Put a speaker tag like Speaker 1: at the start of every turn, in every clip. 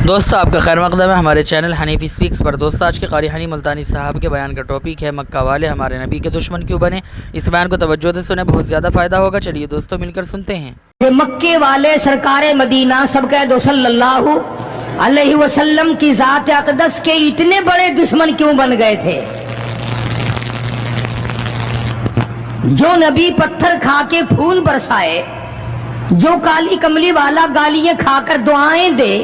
Speaker 1: دوستو آپ کا خیر مقدم ہے ہمارے چینل حنیفی سپیکس پر۔ دوستو آج کے قاری حنی ملتانی صاحب کے بیان کا ٹاپک ہے مکہ والے ہمارے نبی کے دشمن کیوں بنے۔ اس بیان کو توجہ سے سنیں، بہت زیادہ فائدہ ہوگا۔ چلیے دوستو مل کر سنتے ہیں۔
Speaker 2: مکے والے سرکار مدینہ سب کہہ دو صلی اللہ علیہ وسلم کی ذات اقدس کے اتنے بڑے دشمن کیوں بن گئے تھے؟ جو نبی پتھر کھا کے پھول برسائے، جو کالی کملی والا گالیاں کھا کر دعائیں دے،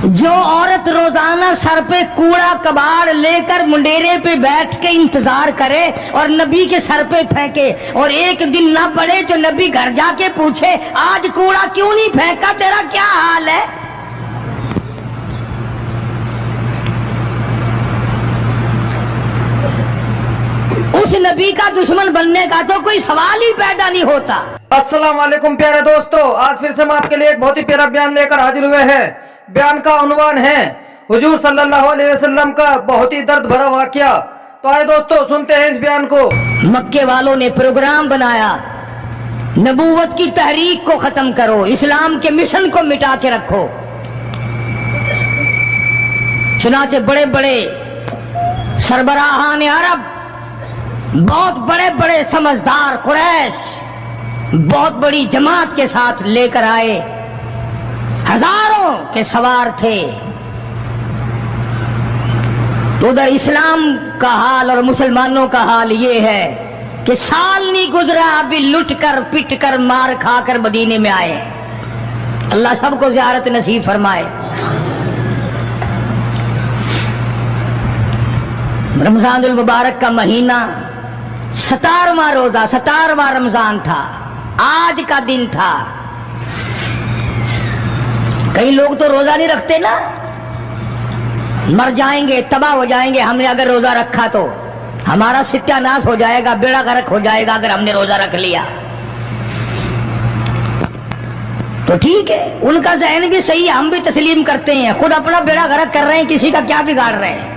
Speaker 2: جو عورت روزانہ سر پہ کوڑا کباڑ لے کر منڈیرے پہ بیٹھ کے انتظار کرے اور نبی کے سر پہ پھینکے، اور ایک دن نہ پڑے جو نبی گھر جا کے پوچھے آج کوڑا کیوں نہیں پھینکا، تیرا کیا حال ہے؟ اس نبی کا دشمن بننے کا تو کوئی سوال ہی پیدا نہیں ہوتا۔
Speaker 3: السلام علیکم پیارے دوستو، آج پھر سے ہم آپ کے لیے ایک بہت ہی پیارا بیان لے کر حاضر ہوئے ہیں۔ بیان کا عنوان ہے حضور صلی اللہ علیہ وسلم کا بہت ہی درد بھرا واقعہ۔ تو آئے دوستو سنتے ہیں اس بیان کو۔
Speaker 2: مکے والوں نے پروگرام بنایا، نبوت کی تحریک کو ختم کرو، اسلام کے مشن کو مٹا کے رکھو۔ چنانچہ بڑے بڑے سربراہان عرب، بہت بڑے بڑے سمجھدار قریش بہت بڑی جماعت کے ساتھ لے کر آئے، ہزاروں کے سوار تھے۔ ادھر اسلام کا حال اور مسلمانوں کا حال یہ ہے کہ سال نہیں گزرا ابھی لٹ کر پٹ کر مار کھا کر مدینے میں آئے۔ اللہ سب کو زیارت نصیب فرمائے۔ رمضان المبارک کا مہینہ 17واں روزہ، 17واں رمضان تھا، آج کا دن تھا۔ کئی لوگ تو روزہ نہیں رکھتے نا، مر جائیں گے، تباہ ہو جائیں گے۔ ہم نے اگر روزہ رکھا تو ہمارا ستیہ ناش ہو جائے گا، بیڑا غرق ہو جائے گا اگر ہم نے روزہ رکھ لیا۔ تو ٹھیک ہے، ان کا ذہن بھی صحیح ہے، ہم بھی تسلیم کرتے ہیں، خود اپنا بیڑا غرق کر رہے ہیں، کسی کا کیا بگاڑ رہے ہیں۔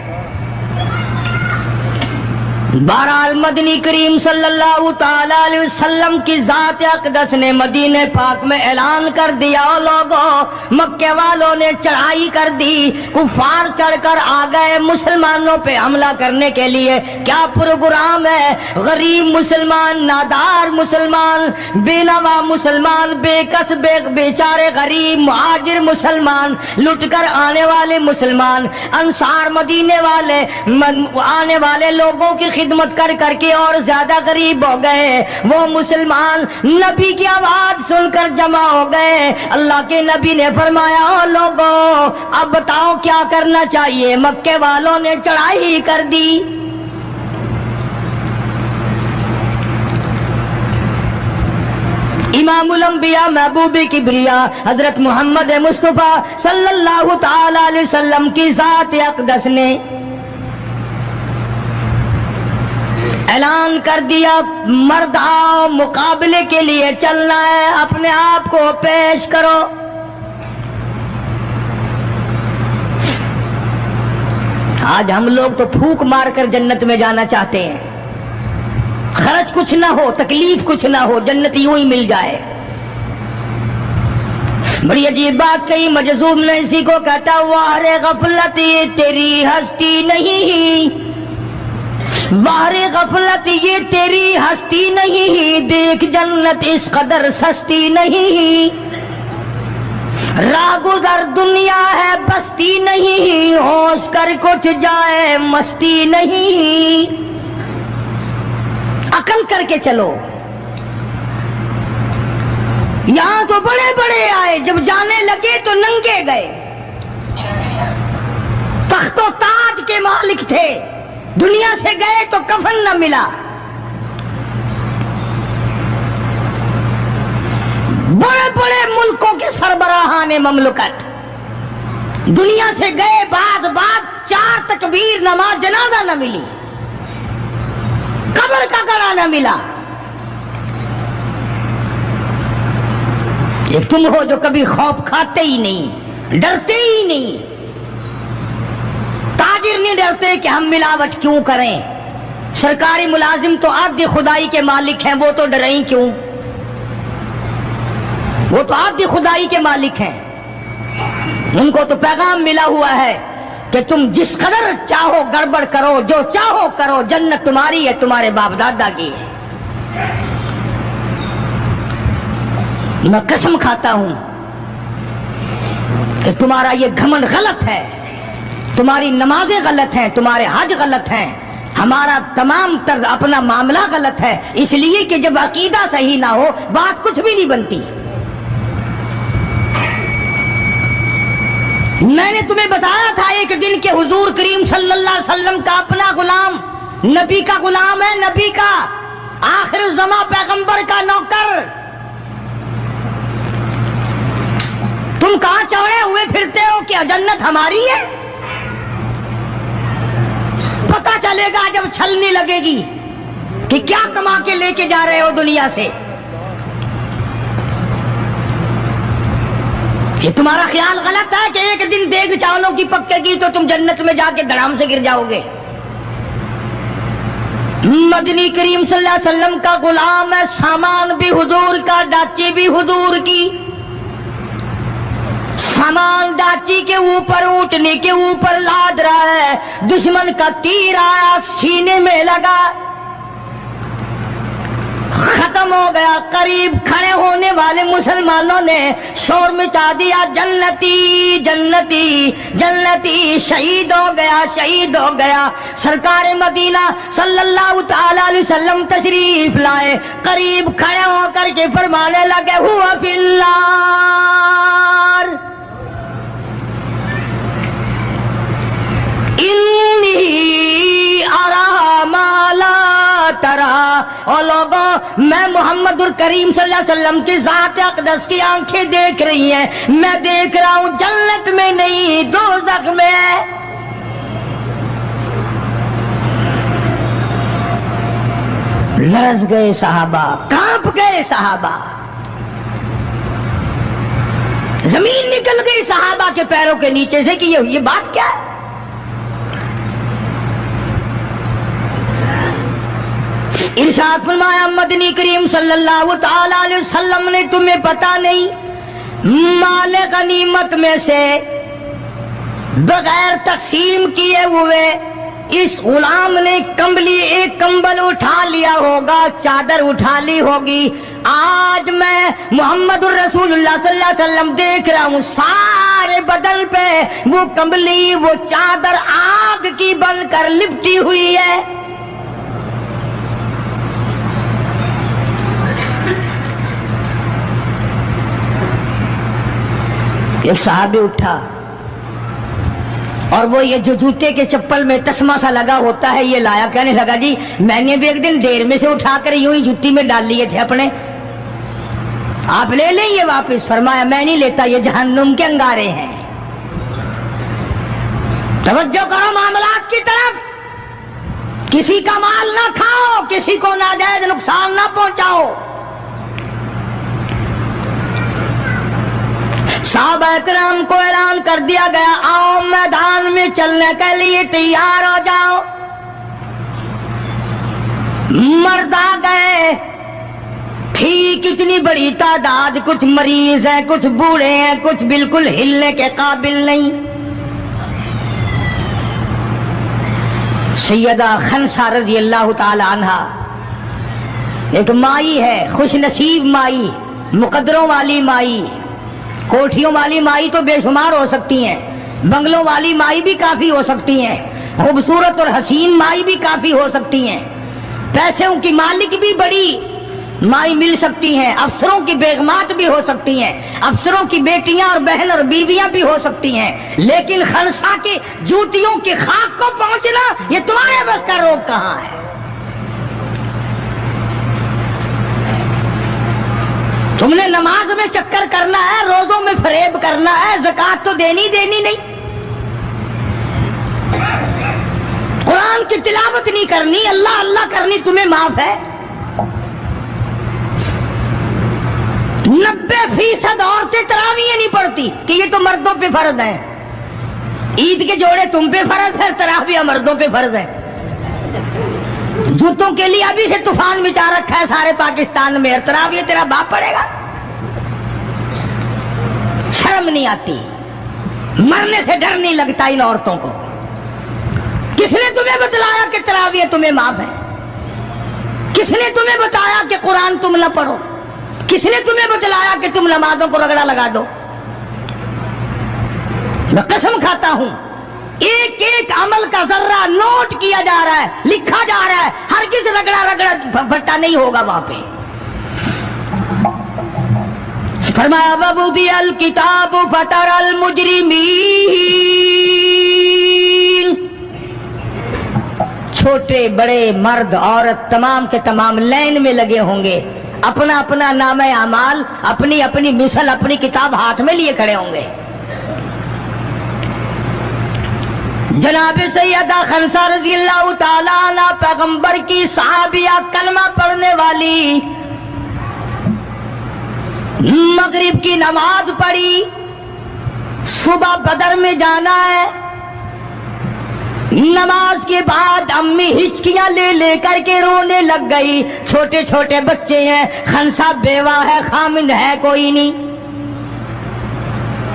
Speaker 2: بہرحال مدنی کریم صلی اللہ تعالی علیہ وسلم کی ذات اقدس نے مدینہ پاک میں اعلان کر دیا، لوگوں مکے والوں نے چڑھائی کر دی، کفار چڑھ کر آ گئے مسلمانوں پہ حملہ کرنے کے لیے۔ کیا پروگرام ہے؟ غریب مسلمان، نادار مسلمان، بے نوا مسلمان، بے کس بیچارے غریب مہاجر مسلمان، لٹ کر آنے والے مسلمان، انصار مدینے والے آنے والے لوگوں کی خدمت کر کر کے اور زیادہ غریب ہو گئے۔ وہ مسلمان نبی کی آواز سن کر جمع ہو گئے۔ اللہ کے نبی نے فرمایا، او لوگوں اب بتاؤ کیا کرنا چاہیے؟ مکے والوں نے چڑھائی کر دی۔ امام الانبیاء محبوب کبریا حضرت محمد مصطفیٰ صلی اللہ تعالی علیہ وسلم کی ذات اقدس نے اعلان کر دیا، مرد آؤ، مقابلے کے لیے چلنا ہے، اپنے آپ کو پیش کرو۔ آج ہم لوگ تو پھونک مار کر جنت میں جانا چاہتے ہیں، خرچ کچھ نہ ہو، تکلیف کچھ نہ ہو، جنت یوں ہی مل جائے۔ بڑی عجیب بات کہی، مجذوب نے اسی کو کہتا، واہ رے غفلت یہ تیری ہستی نہیں، واہ رے غفلت یہ تیری ہستی نہیں، دیکھ جنت اس قدر سستی نہیں، راہ گزر دنیا ہے بستی نہیں، ہوش کر کچھ جائے مستی نہیں۔ عقل کر کے چلو۔ یہاں تو بڑے بڑے آئے، جب جانے لگے تو ننگے گئے، تخت و تاج کے مالک تھے، دنیا سے گئے تو کفن نہ ملا۔ بڑے بڑے ملکوں کے سربراہان مملکت دنیا سے گئے، بعد 4 تکبیر نماز جنازہ نہ ملی، قبر کا گڑا نہ ملا۔ یہ تم ہو جو کبھی خوف کھاتے ہی نہیں، ڈرتے ہی نہیں۔ تاجر نہیں ڈرتے کہ ہم ملاوٹ کیوں کریں، سرکاری ملازم تو آدھی خدائی کے مالک ہیں، وہ تو ڈریں کیوں؟ وہ تو آدھی خدائی کے مالک ہیں، ان کو تو پیغام ملا ہوا ہے کہ تم جس قدر چاہو گڑبڑ کرو، جو چاہو کرو، جنت تمہاری ہے، تمہارے باپ دادا کی ہے۔ میں قسم کھاتا ہوں کہ تمہارا یہ گھمنڈ غلط ہے، تمہاری نمازیں غلط ہیں، تمہارے حج غلط ہیں، ہمارا تمام طرز اپنا معاملہ غلط ہے، اس لیے کہ جب عقیدہ صحیح نہ ہو بات کچھ بھی نہیں بنتی۔ میں نے تمہیں بتایا تھا ایک دن کہ حضور کریم صلی اللہ علیہ وسلم کا اپنا غلام نبی کا غلام ہے، نبی کا آخر الزمان پیغمبر کا نوکر۔ تم کہاں چڑھے ہوئے پھرتے ہو کہ جنت ہماری ہے؟ پتہ چلے گا جب چھلنی لگے گی کہ کیا کما کے لے کے جا رہے ہو دنیا سے۔ یہ تمہارا خیال غلط ہے کہ ایک دن دیگ چاولوں کی پکے گی تو تم جنت میں جا کے دھڑام سے گر جاؤ گے۔ مدنی کریم صلی اللہ علیہ وسلم کا غلام ہے، سامان بھی حضور کا، ڈاچی بھی حضور کی۔ سامان ڈاچی کے اوپر، اونٹنی کے اوپر لاد رہا ہے، دشمن کا تیر آیا سینے میں لگا، ختم ہو گیا۔ قریب کھڑے ہونے والے مسلمانوں نے شور مچا دیا، جنتی جنتی جنتی، شہید ہو گیا شہید ہو گیا۔ سرکار مدینہ صلی اللہ تعالی علیہ وسلم تشریف لائے، قریب کھڑے ہو کر کے فرمانے لگے ہوا فی النار انی ارا ما لا ترا۔ اور لوگوں، میں محمد الکریم صلی اللہ علیہ وسلم کی ذات اقدس کی آنکھیں دیکھ رہی ہیں، میں دیکھ رہا ہوں جنت میں نہیں دوزخ میں ہے۔ لرز گئے صحابہ، کانپ گئے صحابہ، زمین نکل گئی صحابہ کے پیروں کے نیچے سے کہ یہ بات کیا ہے؟ ارشاد فرمایا مدنی کریم صلی اللہ تعالی علیہ وسلم نے، تمہیں پتا نہیں مال غنیمت میں سے بغیر تقسیم کیے ہوئے اس غلام نے کمبلی، ایک کمبل اٹھا لیا ہوگا، چادر اٹھا لی ہوگی۔ آج میں محمد الرسول اللہ صلی اللہ علیہ وسلم دیکھ رہا ہوں سارے بدن پہ وہ کمبلی، وہ چادر آگ کی بن کر لپٹی ہوئی ہے۔ ایک صحابی اٹھا اور وہ یہ جو جوتے کے چپل میں تسمہ سا لگا ہوتا ہے یہ لایا، کہنے لگا جی میں نے بھی ایک دن دیر میں سے اٹھا کر یوں ہی جوتی میں ڈال لیے تھے اپنے، آپ لے لیں یہ واپس۔ فرمایا میں نہیں لیتا، یہ جہنم کے انگارے ہیں۔ توجہ کرو معاملات کی طرف، کسی کا مال نہ کھاؤ، کسی کو ناجائز نقصان نہ پہنچاؤ۔ صحابہ کرام کو اعلان کر دیا گیا آؤ میدان میں چلنے کے لیے تیار ہو جاؤ۔ مرد آ گئے، تھی کتنی بڑی تعداد، کچھ مریض ہیں، کچھ بوڑھے ہیں، کچھ بالکل ہلنے کے قابل نہیں۔ سیدہ خنسہ رضی اللہ تعالی عنہا ایک مائی ہے، خوش نصیب مائی، مقدروں والی مائی۔ کوٹھیوں والی مائی تو بے شمار ہو سکتی ہیں، بنگلوں والی مائی بھی کافی ہو سکتی ہیں، خوبصورت اور حسین مائی بھی کافی ہو سکتی ہیں، پیسوں کی مالک بھی بڑی مائی مل سکتی ہیں، افسروں کی بیگمات بھی ہو سکتی ہیں، افسروں کی بیٹیاں اور بہن اور بیویاں بھی ہو سکتی ہیں، لیکن خنسا کی جوتیوں کی خاک کو پہنچنا یہ تمہارے بس کا روگ کہاں ہے؟ تم نے نماز میں چکر کرنا ہے، روزوں میں فریب کرنا ہے، زکوٰۃ تو دینی نہیں، قرآن کی تلاوت نہیں کرنی، اللہ اللہ کرنی تمہیں معاف ہے۔ 90% عورتیں تراویح نہیں پڑھتی کہ یہ تو مردوں پہ فرض ہے۔ عید کے جوڑے تم پہ فرض ہے، تراویح مردوں پہ فرض ہے۔ جوتوں کے لیے ابھی سے طوفان مچا رکھا ہے سارے پاکستان میں، تراویح تیرا باپ پڑے گا؟ शर्म नहीं आती, मरने से डर नहीं लगता इन औरतों को। किसने तुम्हें बतलाया कि तरावीह तुम्हें माफ है? किसने तुम्हें बताया कि कुरान तुम न पढ़ो? किसने तुम्हें बतलाया कि तुम नमाजों को रगड़ा लगा दो? मैं कसम खाता हूं, एक एक अमल का जर्रा नोट किया जा रहा है, लिखा जा रहा है, हर किस रगड़ा रगड़ा भट्टा नहीं होगा वहां पे। फरमाया वबुदियल किताब फतरल मुजरिमीन, छोटे बड़े मर्द औरत तमाम के तमाम लाइन में लगे होंगे, अपना अपना नामे अमाल, अपनी अपनी मिसल, अपनी किताब हाथ में लिए खड़े होंगे। जनाब सैयदा खनसा रज़ी अल्लाह ताला अन्हा पैगंबर की सहाबिया, कलमा पढ़ने वाली, मगरिब की नमाज पढ़ी, सुबह बदर में जाना है, नमाज के बाद अम्मी हिचकियां ले लेकर के रोने लग गई। छोटे छोटे बच्चे हैं, खनसा बेवा है, खामिद है कोई नहीं।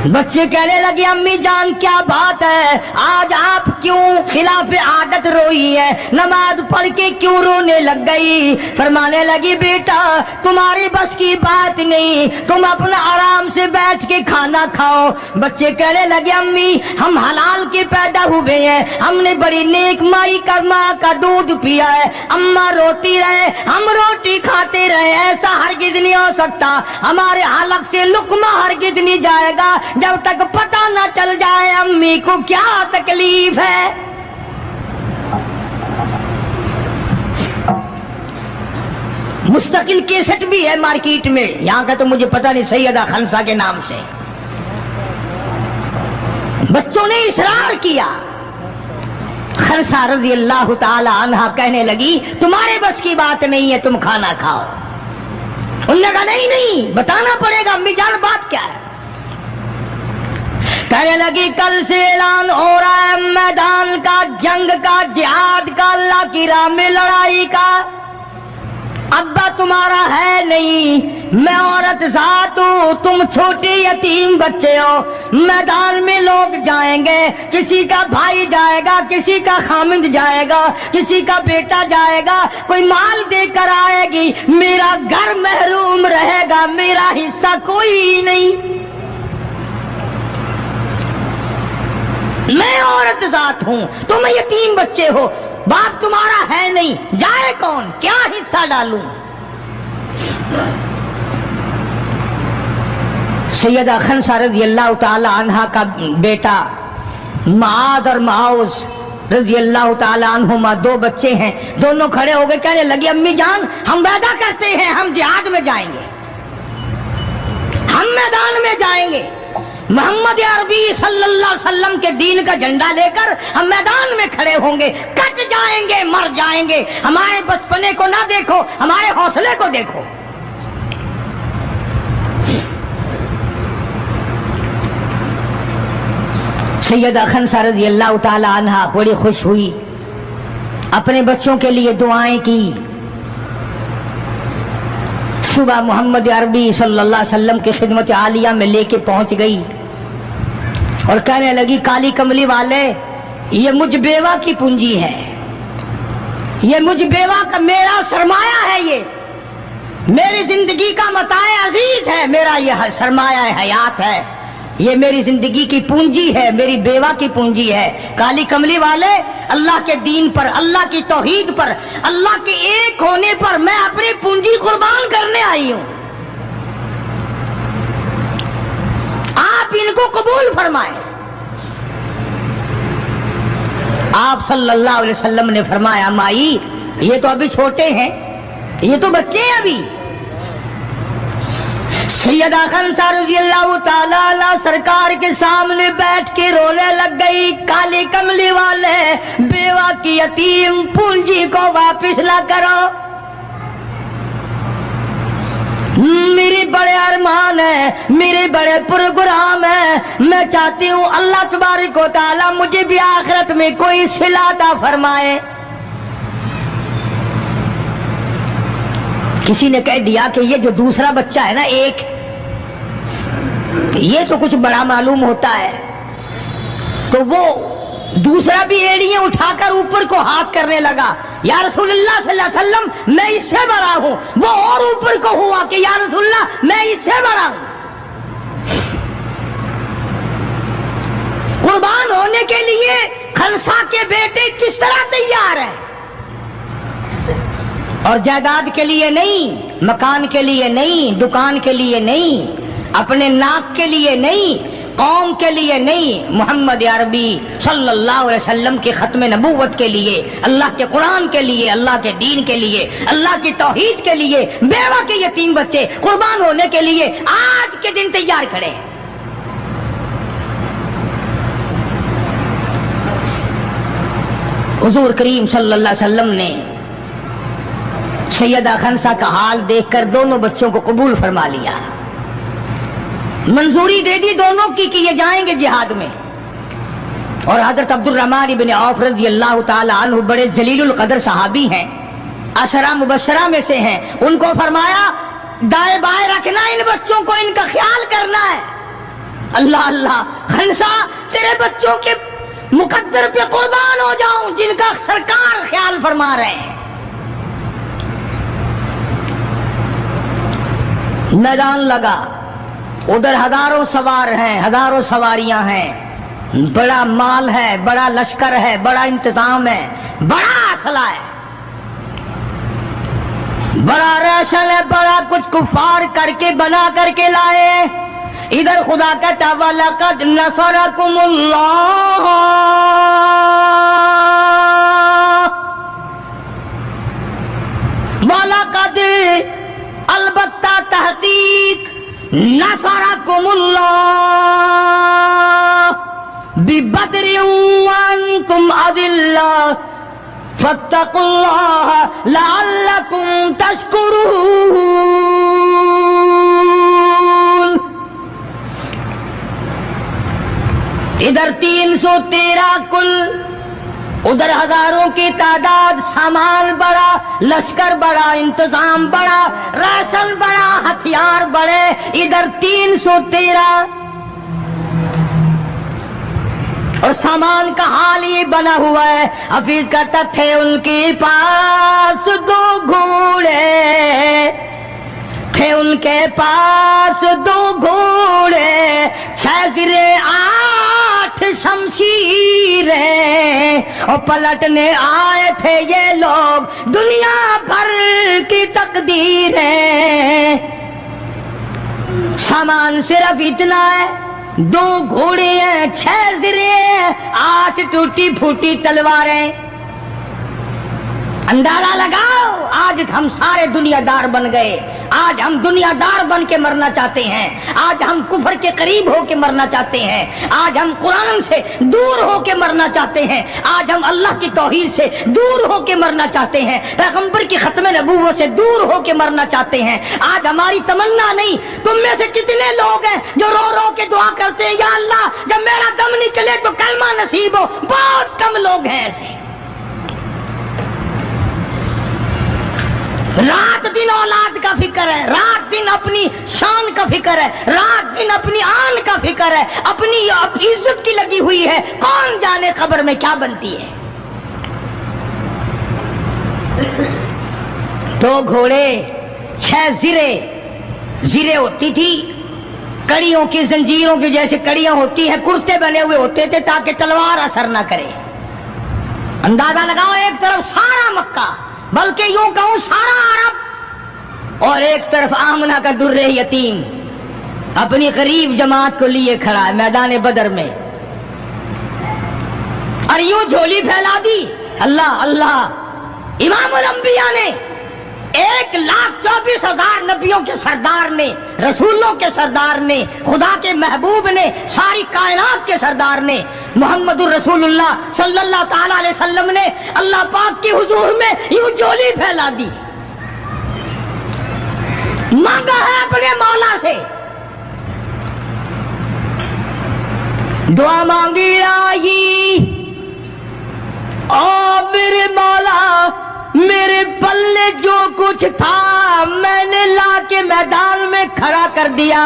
Speaker 2: बच्चे कहने लगे अम्मी जान क्या बात है, आज आप क्यों खिलाफ आदत रोई है, नमाज पढ़ के क्यों रोने लग गई? फरमाने लगी बेटा तुम्हारी बस की बात नहीं, तुम अपना आराम से बैठ के खाना खाओ। बच्चे कहने लगे अम्मी हम हलाल के पैदा हुए हैं, हमने बड़ी नेक माई का माँ का दूध पिया है, अम्मा रोती रहे हम रोटी खाते रहे, ऐसा हरगिज नहीं हो सकता, हमारे हलक से लुकमा हरगिज नहीं जाएगा जब तक पता ना चल जाए अम्मी को क्या तकलीफ है। मुस्तकिल केसेट भी है मार्केट में, यहां का तो मुझे पता नहीं, सैयदा खनसा के नाम से। बच्चों ने इसरार किया, खनसा रज़ी अल्लाह ताला अन्हा कहने लगी तुम्हारे बस की बात नहीं है, तुम खाना खाओ। उन्होंने कहा नहीं नहीं बताना पड़ेगा अम्मी जान बात क्या है। कहने लगी कल से ऐलान हो रहा है मैदान का, जंग का, जिहाद का, अल्लाह की राह में लड़ाई का। अब्बा तुम्हारा है नहीं, मैं औरत जात हूं, तुम छोटे यतीम बच्चे हो, मैदान में लोग जाएंगे, किसी का भाई जाएगा, किसी का खामिद जाएगा, किसी का बेटा जाएगा, कोई माल देकर आएगी, मेरा घर महरूम रहेगा, मेरा हिस्सा कोई नहीं। मैं औरत जात हूं, तुम यतीम बच्चे हो, बाप तुम्हारा है नहीं, जाए कौन, क्या हिस्सा डालूं? सैयदा खनसा रज़ी अल्लाह ताला अन्हा का बेटा माद और माउस रज़ी अल्लाह ताला अन्हुमा, दो बच्चे हैं, दोनों खड़े हो गए, कहने लगे अम्मी जान हम वादा करते हैं हम जिहाद में जाएंगे, हम मैदान में जाएंगे, मोहम्मद अरबी सल्लल्लाहु अलैहि वसल्लम के दीन का झंडा लेकर हम मैदान में खड़े होंगे, कट जाएंगे, मर जाएंगे, हमारे बचपने को ना देखो, हमारे हौसले को देखो। सैयदा खनसा रज़ी अल्लाह ताला अन्हा बड़ी खुश हुई, अपने बच्चों के लिए दुआएं की। सुबह मोहम्मद अरबी सल्लल्लाहु अलैहि वसल्लम की खिदमत आलिया में लेके पहुंच गई और कहने लगी काली कमली वाले ये मुझ बेवा की पूंजी है, ये मुझ बेवा का मेरा सरमाया है, ये मेरी जिंदगी का मताए अजीज है, मेरा ये सरमाया हयात है, ये मेरी जिंदगी की पूंजी है, मेरी बेवा की पूंजी है। काली कमली वाले अल्लाह के दीन पर, अल्लाह की तौहीद पर, अल्लाह के एक होने पर मैं अपनी पूंजी कुर्बान करने आई हूं, आप इनको कबूल फरमाएं। आप सल्लल्लाहु अलैहि वसल्लम ने फरमाया माई ये तो अभी छोटे हैं, ये तो बच्चे हैं अभी। सैयदा खनसा रज़ी अल्लाह ताला अन्हा सरकार के सामने बैठ के रोने लग गई, काली कमली वाले बेवा की यतीम पूंजी को वापस ना करो, मेरे बड़े अरमान है, मेरे बड़े प्रोग्राम है, मैं चाहती हूँ अल्लाह तबारक व तआला मुझे भी आखिरत में कोई सिला अता फरमाए। किसी ने कह दिया कि ये जो दूसरा बच्चा है ना, एक ये तो कुछ बड़ा मालूम होता है। तो वो दूसरा भी एड़ियां उठाकर ऊपर को हाथ करने लगा, या रसूलुल्लाह सल्लल्लाहु अलैहि वसल्लम मैं इससे बड़ा हूं। वो और ऊपर को हुआ कि या रसूलुल्लाह मैं इससे बड़ा हूं। कुर्बान होने के लिए खनसा के बेटे किस तरह तैयार है, और जायदाद के लिए नहीं, मकान के लिए नहीं, दुकान के लिए नहीं, अपने नाक के लिए नहीं, कौम के लिए नहीं, मोहम्मद अरबी सल्लल्लाहु अलैहि वसल्लम के खत्म नबूवत के लिए, अल्लाह के कुरान के लिए, अल्लाह के दीन के लिए, अल्लाह की तौहीद के लिए, बेवा के यतीम बच्चे कुर्बान होने के लिए आज के दिन तैयार खड़े हैं। हुजूर करीम सल्लल्लाहु अलैहि वसल्लम ने सैयदा खनसा का हाल देखकर दोनों बच्चों को कबूल फरमा लिया, मंजूरी दे दी दोनों की कि ये जाएंगे जिहाद में। और हजरत अब्दुर्रहमान इब्न औफ रज़ी अल्लाह ताला अन्हु बड़े जलीलुल कदर सहाबी हैं, अशरा मुबशरा में से हैं। उनको फरमाया दाएं बाएं रखना इन बच्चों को, इनका ख्याल करना है। अल्लाह अल्लाह, खनसा तेरे बच्चों के मुकद्दर पे कुर्बान हो जाऊं जिनका सरकार ख्याल फरमा रहे हैं। मैदान लगा, उधर हजारों सवार हैं, हजारों सवारियां हैं, बड़ा माल है, बड़ा लश्कर है, बड़ा इंतजाम है, बड़ा असला है, बड़ा राशन है, बड़ा कुछ कुफार करके बना करके लाए। इधर खुदा कहता वलक़द नसरकुमुल्लाह, वलक़द अलबत्ता तहकीक नसरकुमुल्लाह बिबद्रिन व अंतुम अदिल्ला फत्तकुल्लाह लअल्लकुम तशकुरून। इधर 313 कुल, उधर हजारों की तादाद, सामान बड़ा, लश्कर बड़ा, इंतजाम बड़ा, राशन बड़ा, हथियार बड़े। इधर 313 और सामान का हाल ये बना हुआ है। हफीज कहता थे उनके पास 2 घोड़े, थे उनके पास 2 घोड़े, 6 सिरे 8 शमशीरें, और पलटने आए थे ये लोग दुनिया भर की तकदीरें। सामान सिर्फ इतना है, 2 घोड़े हैं, 6 सिरे हैं, 8 टूटी फूटी तलवारें। अंदाजा लगाओ, आज हम सारे दुनियादार बन गए। आज हम दुनियादार बन के मरना चाहते हैं, आज हम कुफर के करीब हो के मरना चाहते हैं, आज हम कुरान से दूर हो के मरना चाहते हैं, आज हम अल्लाह की तौहीद से दूर हो के मरना चाहते हैं, पैगंबर की खत्म नबूवत से दूर हो के मरना चाहते हैं। आज हमारी तमन्ना नहीं, तुम में से कितने लोग हैं जो रो रो के दुआ करते हैं या अल्लाह जब मेरा दम निकले तो कलमा नसीब हो। बहुत कम लोग हैं ऐसे। रात दिन औलाद का फिक्र है, रात दिन अपनी शान का फिक्र है, रात दिन अपनी आन का फिक्र है, अपनी इज्जत की लगी हुई है। कौन जाने कब्र में क्या बनती है। 2 घोड़े, 6 जीरे होती थी, कड़ियों की, जंजीरों की जैसे कड़ियां होती है, कुर्ते बने हुए होते थे ताकि तलवार असर ना करे। अंदाजा लगाओ, एक तरफ सारा मक्का, बल्कि यूं कहूं सारा अरब, और एक तरफ आमना का दुर्रे यतीम अपनी गरीब जमात को लिए खड़ा है मैदान बदर में, और यूं झोली फैला दी। अल्लाह अल्लाह, इमामुल अंबिया ने 1,24,000 नबियों के सरदार ने, रसूलों के सरदार ने, खुदा के महबूब ने, सारी कायनात के सरदार ने, मोहम्मदुर रसूलुल्लाह सल्लल्लाहु ताला अलैहि वसल्लम ने अल्लाह पाक के हुजूर में यूं झोली फैला दी, मांगा है अपने मौला से, दुआ मांगी आई, ओ मेरे मौला मेरे पल्ले जो कुछ था मैंने ला के मैदान में खड़ा कर दिया।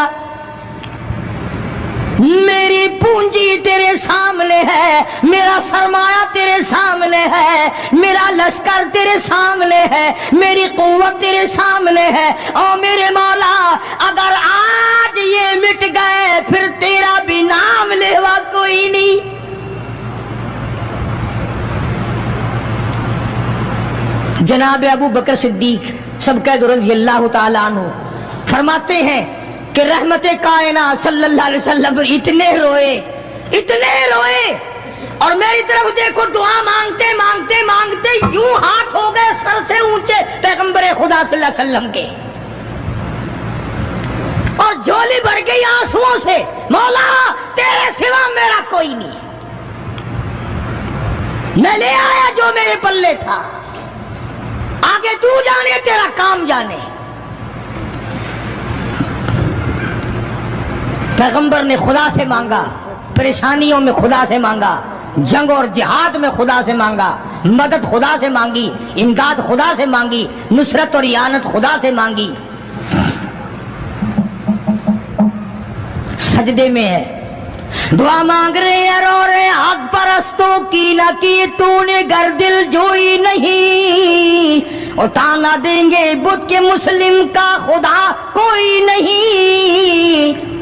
Speaker 2: मेरी पूंजी तेरे सामने है, मेरा सरमाया तेरे सामने है, मेरा लश्कर तेरे सामने है, मेरी कुव्वत तेरे सामने है। और मेरे मौला अगर आज ये मिट गए फिर तेरा भी नाम लेवा कोई नहीं। जनाब अबू बकर सिद्दीक सबके रज़ियल्लाहु ताला अन्हु फरमाते हैं कि रहमत कायनात सल्लल्लाहु अलैहि वसल्लम इतने रोए और मेरी तरफ देखो दुआ मांगते मांगते मांगते यूं हाथ हो गए सर से ऊंचे पैगंबर खुदा सल्लल्लाहु अलैहि वसल्लम के, और झोली भर गई आंसुओं से। मौला तेरे सिवा मेरा कोई नहीं, मैं ले आया जो मेरे पल्ले था, आगे तू जाने तेरा काम जाने। पैगंबर ने खुदा से मांगा, परेशानियों में खुदा से मांगा, जंग और जिहाद में खुदा से मांगा, मदद खुदा से मांगी, इमदाद खुदा से मांगी, नुसरत और इयानत खुदा से मांगी। सजदे में है, दुआ मांग रहे हैं, रो रहे, हक परस्तों की न की तूने गर दिल जोई नहीं, और ताना देंगे बुत के मुस्लिम का खुदा कोई नहीं।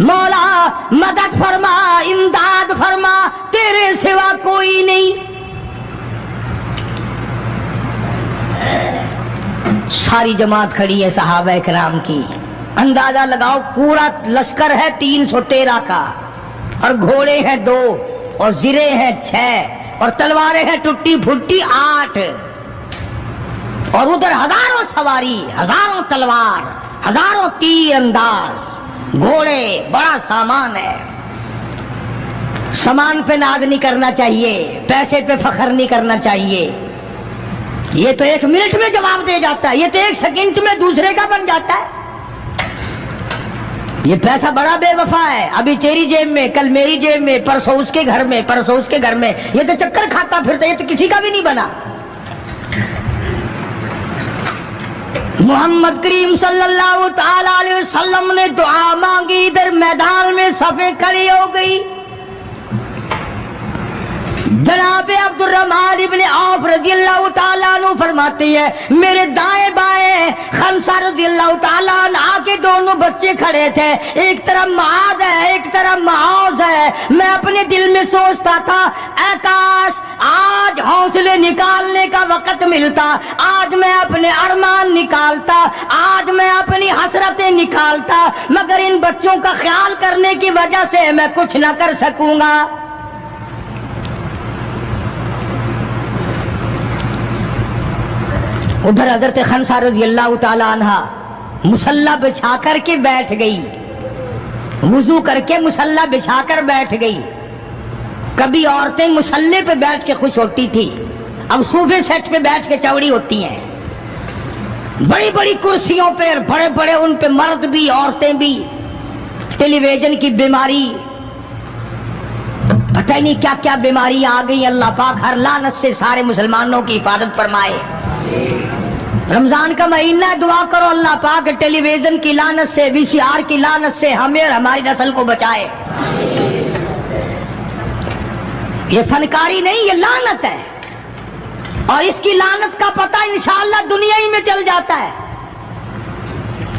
Speaker 2: मौला मदद फरमा, इमदाद फरमा, तेरे सिवा कोई नहीं। सारी जमात खड़ी है सहाबा किराम की, अंदाजा लगाओ पूरा लश्कर है 313 का, और घोड़े हैं 2 और जिरे हैं 6 और तलवारें हैं टूटी फुटी 8, और उधर हजारों सवारी, हजारों तलवार, हजारों तीर अंदाज, घोड़े, बड़ा सामान है। सामान पे नाज नहीं करना चाहिए, पैसे पे फखर नहीं करना चाहिए। ये तो 1 मिनट में जवाब दे जाता है, ये तो 1 सेकंड में दूसरे का बन जाता है। ये पैसा बड़ा बेवफा है, अभी तेरी जेब में, कल मेरी जेब में, परसों उसके घर में, परसों उसके घर में, ये तो चक्कर खाता फिरता, ये तो किसी का भी नहीं बना। मोहम्मद करीम सल्लल्लाहु ताला अलैहि वसल्लम ने दुआ मांगी, इधर मैदान में सफे खड़ी हो गई। जनाब अब्दुर्रहमान इब्ने औफ रज़ियल्लाहु ताला अन्हु फरमाते हैं, मेरे दाएं बाएं खंसा रज़ियल्लाहु ताला अन्हा के दोनों बच्चे खड़े थे, एक तरफ मुआद है, एक तरफ मुआज है। मैं अपने दिल में सोचता था, ऐ काश आज हौसले निकालने का वक्त मिलता, आज मैं अपने अरमान निकालता, आज मैं अपनी हसरतें निकालता, मगर इन बच्चों का ख्याल करने की वजह से मैं कुछ न कर सकूंगा। उधर हजरत खंसा रज़ियल्लाहु ताला अन्हा मुसल्ला बिछा करके बैठ गई, वुजू करके मुसल्ला बिछा कर बैठ गई। कभी औरतें मुसल्ले पे बैठ के खुश होती थी, अब सोफे सेट पे बैठ के चौड़ी होती हैं। बड़ी बड़ी कुर्सियों पे, बड़े बड़े उन पे मर्द भी औरतें भी। टेलीविजन की बीमारी, पता ही नहीं क्या क्या बीमारियां आ गई। अल्लाह पाक हर लानत से सारे मुसलमानों की हिफाजत फरमाए। रमजान का महीना है, दुआ करो अल्लाह पाक टेलीविजन की लानत से, VCR की लानत से हमें और हमारी नस्ल को बचाए। ये फनकारी नहीं, ये लानत है, और इसकी लानत का पता इंशाअल्लाह दुनिया ही में चल जाता है।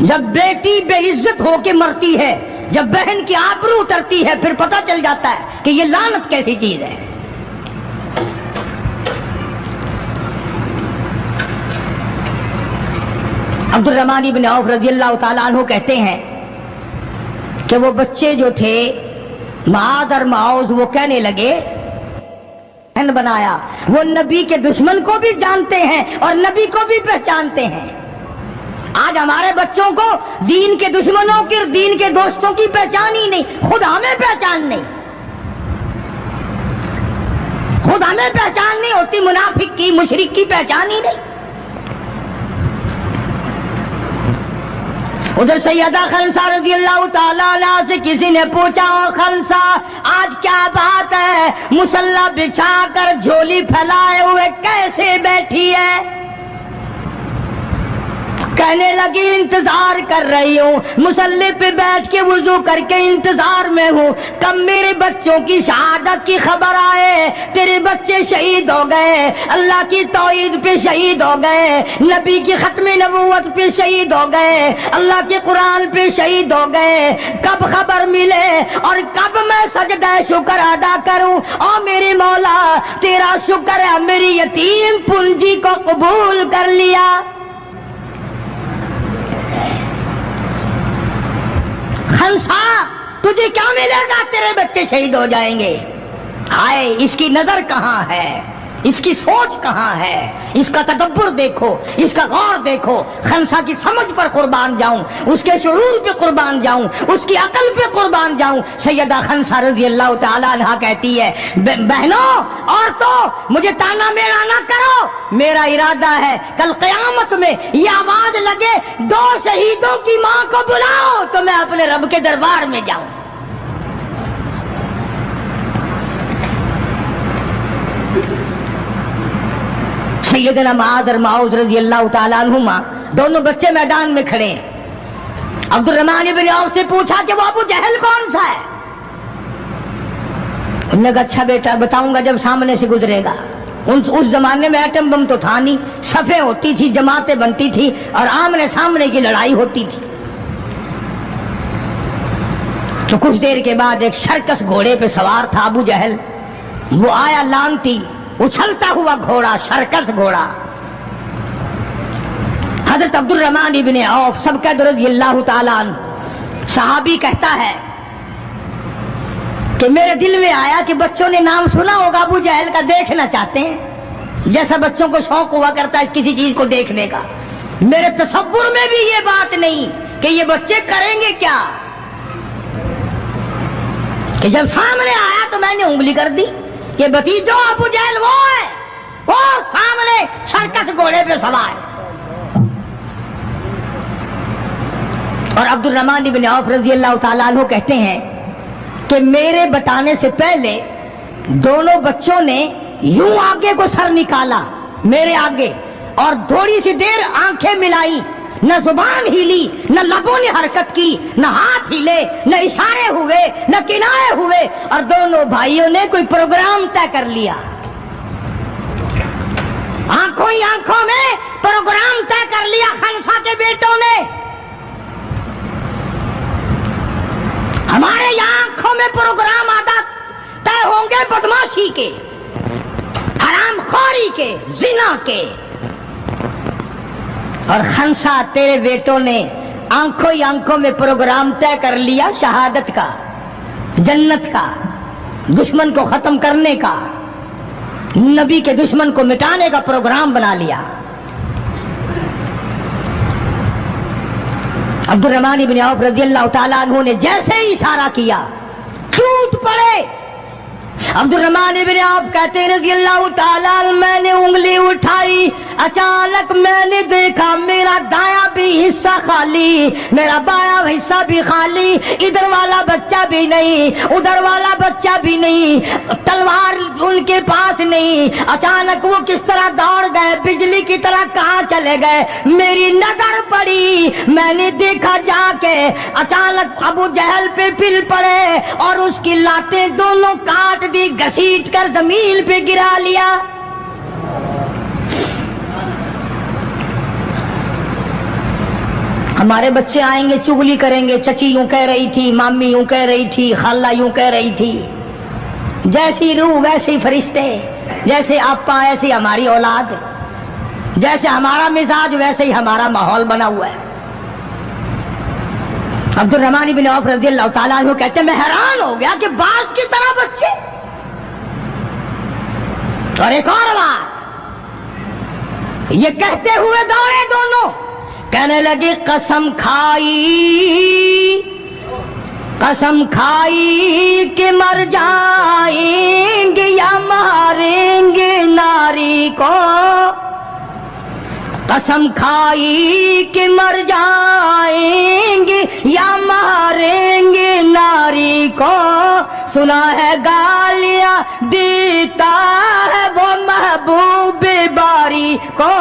Speaker 2: जब बेटी बेइज्जत होके मरती है, जब बहन की आबरू उतरती है, फिर पता चल जाता है कि ये लानत कैसी चीज है। अब्दुर्रहमान इब्ने औफ रज़ियल्लाहु ताला अन्हु कहते हैं कि वो बच्चे जो थे मुआद और मुआज, वो कहने लगे बनाया, वो नबी के दुश्मन को भी जानते हैं और नबी को भी पहचानते हैं। आज हमारे बच्चों को दीन के दुश्मनों की, दीन के दोस्तों की पहचान ही नहीं, खुद हमें पहचान नहीं, खुद हमें पहचान नहीं होती, मुनाफिक की, मुशरिक की पहचान ही नहीं। उधर सैयदा खंसा रज़ियल्लाहु ताला अन्हा से किसी ने पूछा, ओ खंसा आज क्या बात है, मुसल्ला बिछा कर झोली फैलाए हुए कैसे बैठी है? कहने लगी इंतजार कर रही हूँ, मुसल्ले पे बैठ के वुजू करके इंतजार में हूँ कब मेरे बच्चों की शहादत की खबर आए। तेरे बच्चे शहीद हो गए, अल्लाह की तौहीद पे शहीद हो गए, नबी की खत्म नबूवत पे शहीद हो गए, अल्लाह के कुरान पे शहीद हो गए। कब खबर मिले और कब मैं सजदा शुक्र अदा करूँ। और मेरे मौला तेरा शुक्र है मेरी यतीम पूंजी को कबूल कर लिया। खंसा तुझे क्या मिलेगा, तेरे बच्चे शहीद हो जाएंगे। हाय इसकी नजर कहाँ है, इसकी सोच कहाँ है, इसका तदब्बर देखो, इसका गौर देखो। खंसा की समझ पर कुर्बान जाऊं, उसके शुऊर पे कुर्बान जाऊं, उसकी अकल पे कुर्बान जाऊं। सैयदा खंसा रज़ी अल्लाह तआला अन्हा कहती है, बहनों और तो मुझे ताना मेरा ना करो, मेरा इरादा है कल क़यामत में ये आवाज लगे 2 शहीदों की माँ को बुलाओ तो मैं अपने रब के दरबार में जाऊं। सैयदना मुआज़ और माऊज़ रज़ी अल्लाह तआला अन्हुमा दोनों बच्चे मैदान में खड़े हैं। अब्दुर्रहमान इब्न औफ से पूछा कि वो अबू जहल कौन सा है। उन्होंने कहा अच्छा बेटा बताऊंगा जब सामने से गुजरेगा। उस जमाने में एटम बम तो था नहीं, सफे होती थी, जमातें बनती थी और आमने सामने की लड़ाई होती थी। तो कुछ देर के बाद एक सर्कस घोड़े पे सवार था अबू जहल, वो आया लानती उछलता हुआ घोड़ा, सर्कस घोड़ा। हजरत अब्दुर्रहमान इब्न औफ सबका रज़ियल्लाहु ताला अन्हु सहाबी कहता है कि मेरे दिल में आया कि बच्चों ने नाम सुना होगा अबू जहल का, देखना चाहते हैं जैसा बच्चों को शौक हुआ करता है किसी चीज को देखने का। मेरे तसव्वुर में भी ये बात नहीं कि ये बच्चे करेंगे क्या, कि जब सामने आया तो मैंने उंगली कर दी कि भतीजो अबू जहल वो है, वो सामने सर्कस घोड़े पे सवार। और अब्दुर्रहमान इब्न औफ रज़ियल्लाहु ताला अन्हु कहते हैं कि मेरे बताने से पहले दोनों बच्चों ने यूं आगे को सर निकाला मेरे आगे और थोड़ी सी देर आंखें मिलाई, न जुबान हिली, न लबों ने हरकत की, न हाथ हिले, न इशारे हुए, न किनारे हुए, और दोनों भाइयों ने कोई प्रोग्राम तय कर लिया। आंखों ही आंखों में प्रोग्राम तय कर लिया खंसा के बेटों ने। हमारे यहाँ आंखों में प्रोग्राम आदा तय होंगे बदमाशी के, हरामखोरी के, जिना के। और खंसा तेरे बेटों ने आंखों ही आंखों में प्रोग्राम तय कर लिया शहादत का, जन्नत का, दुश्मन को खत्म करने का, नबी के दुश्मन को मिटाने का प्रोग्राम बना लिया। अब्दुर्रहमान इब्न औफ रज़ियल्लाहु ताला अन्हु ने जैसे ही इशारा किया टूट पड़े। अब्दुर्रहमान इब्न औफ कहते हैं रज़ियल्लाहु ताला अन्हु, मैंने उंगली उठाई, अचानक मैंने देखा मेरा दायां भी हिस्सा खाली, मेरा बायां हिस्सा भी खाली, इधर वाला बच्चा भी नहीं, उधर वाला बच्चा भी नहीं, तलवार उनके पास नहीं। अचानक वो किस तरह दौड़ गए, बिजली की तरह कहाँ चले गए, मेरी नजर पड़ी, मैंने देखा जाके अचानक अबू जहल पे पिल पड़े और उसकी लातें दोनों काट दी, घसीट कर जमीन पे गिरा लिया। हमारे बच्चे आएंगे चुगली करेंगे, चची यूं कह रही थी, मामी यूं कह रही थी, खाला यूं कह रही थी। जैसी रूह वैसे फरिश्ते, जैसे आपा ऐसी हमारी औलाद, जैसे हमारा मिजाज वैसे ही हमारा माहौल बना हुआ है। अब्दुर्रहमान इब्न औफ रज़ियल्लाहु ताला अन्हु कहते हैं मैं हैरान हो गया कि बाज की तरह बच्चे। और एक और बात, ये कहते हुए दौड़े दोनों, कहने लगे कसम खाई कि मर जाएंगे या मारेंगे नारी को, कसम खाई कि मर जाएंगे या मारेंगे नारी को, सुना है गालियां देता है वो महबूब बारी को।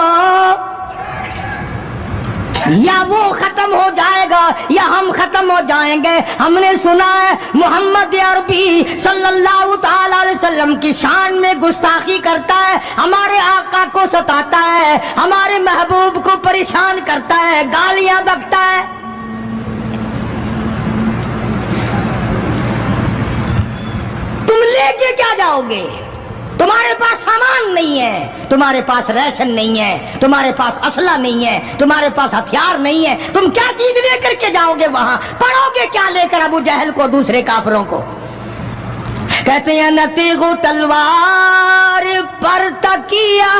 Speaker 2: یا وہ ختم ہو جائے گا یا ہم ختم ہو جائیں گے. ہم نے سنا ہے محمد عربی صلی اللہ تعالی علیہ وسلم کی شان میں گستاخی کرتا ہے, ہمارے آقا کو ستاتا ہے, ہمارے محبوب کو پریشان کرتا ہے, گالیاں بکتا ہے. تم لے کے کیا جاؤ گے؟ تمہارے پاس سامان نہیں ہے, تمہارے پاس ریشن نہیں ہے, تمہارے پاس اسلحہ نہیں ہے, تمہارے پاس ہتھیار نہیں ہے, تم کیا چیز لے کر کے جاؤ گے وہاں؟ پڑھو گے کیا لے کر ابو جہل کو, دوسرے کافروں کو؟ کہتے ہیں نہ تیغ و تلوار پر تکیہ,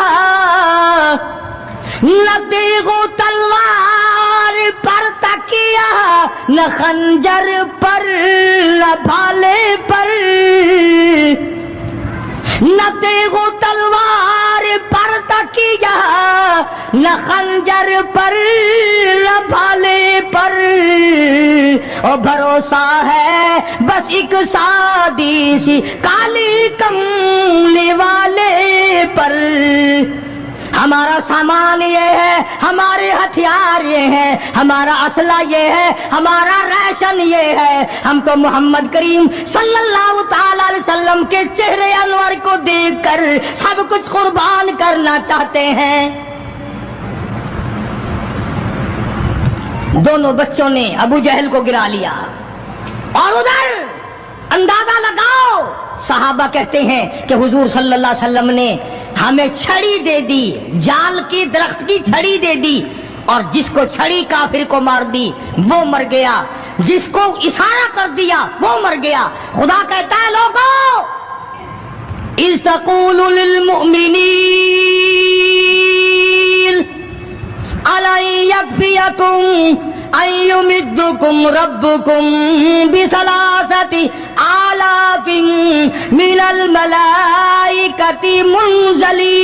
Speaker 2: نہ تیغ و تلوار پر تکیہ, نہ خنجر پر نہ بھالے پر, نہ تیغ و تلوار پر تکیہ, نہ خنجر پر نہ بھالے پر, اور بھروسہ ہے بس ایک سادی سی کالی کملی والے پر. ہمارا سامان یہ ہے, ہمارے ہتھیار یہ ہیں, ہمارا اسلحہ یہ ہے, ہمارا ریشن یہ ہے. ہم تو محمد کریم صلی اللہ تعالی علیہ وسلم کے چہرے انور کو دیکھ کر سب کچھ قربان کرنا چاہتے ہیں. دونوں بچوں نے ابو جہل کو گرا لیا, اور ادھر اندازہ لگاؤ, صحابہ کہتے ہیں کہ حضور صلی اللہ علیہ وسلم نے ہمیں چھڑی دے دی, جال کی درخت کی چھڑی دے دی, اور جس کو چھڑی کافر کو مار دی وہ مر گیا, جس کو اشارہ کر دیا وہ مر گیا. خدا کہتا ہے لوگوں, اذ تقول للمؤمنین أَلَنْ يَكْفِيَكُمْ أَنْ يُمِدَّكُمْ رَبُّكُمْ بِثَلَاثَةِ آلَافٍ مِنَ الْمَلَائِكَةِ مُنْزَلِينَ.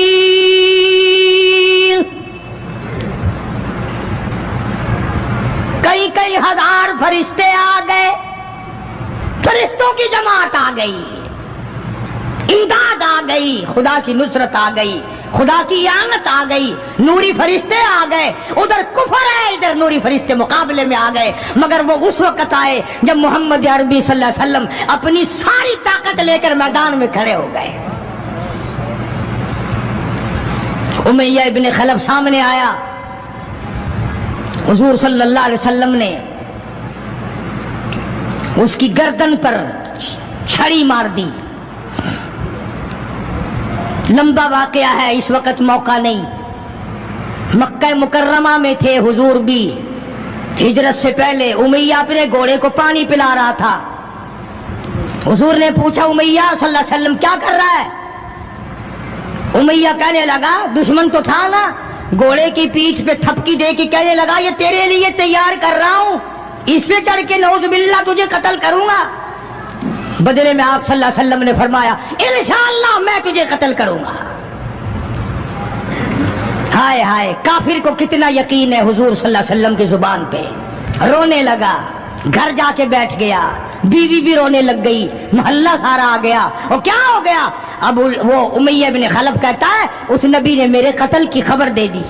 Speaker 2: کئی ہزار فرشتے آ گئے, فرشتوں کی جماعت آ گئی, امداد آ گئی, خدا کی نصرت آ گئی, خدا کی اعانت آ گئی, نوری فرشتے آ گئے. ادھر کفر ہے, ادھر نوری فرشتے مقابلے میں آ گئے, مگر وہ اس وقت آئے جب محمد عربی صلی اللہ علیہ وسلم اپنی ساری طاقت لے کر میدان میں کھڑے ہو گئے. امیہ ابن خلف سامنے آیا, حضور صلی اللہ علیہ وسلم نے اس کی گردن پر چھڑی مار دی. لمبا واقعہ ہے, اس وقت موقع نہیں. مکہ مکرمہ میں تھے حضور بھی, ہجرت سے پہلے. امیہ اپنے گھوڑے کو پانی پلا رہا تھا. حضور نے پوچھا امیہ صلی اللہ علیہ وسلم کیا کر رہا ہے؟ امیہ کہنے لگا, دشمن تو تھا نا, گھوڑے کی پیٹھ پہ تھپکی دے کے کہنے لگا یہ تیرے لیے تیار کر رہا ہوں, اس پہ چڑھ کے نعوذ باللہ تجھے قتل کروں گا. بدلے میں آپ صلی اللہ علیہ وسلم نے فرمایا انشاءاللہ میں تجھے قتل کروں گا. ہائے ہائے, کافر کو کتنا یقین ہے حضور صلی اللہ علیہ وسلم کی زبان پہ. رونے لگا, گھر جا کے بیٹھ گیا, بیوی بھی رونے لگ گئی, محلہ سارا آ گیا. اور کیا ہو گیا؟ اب وہ امیہ بن خلف کہتا ہے اس نبی نے میرے قتل کی خبر دے دی.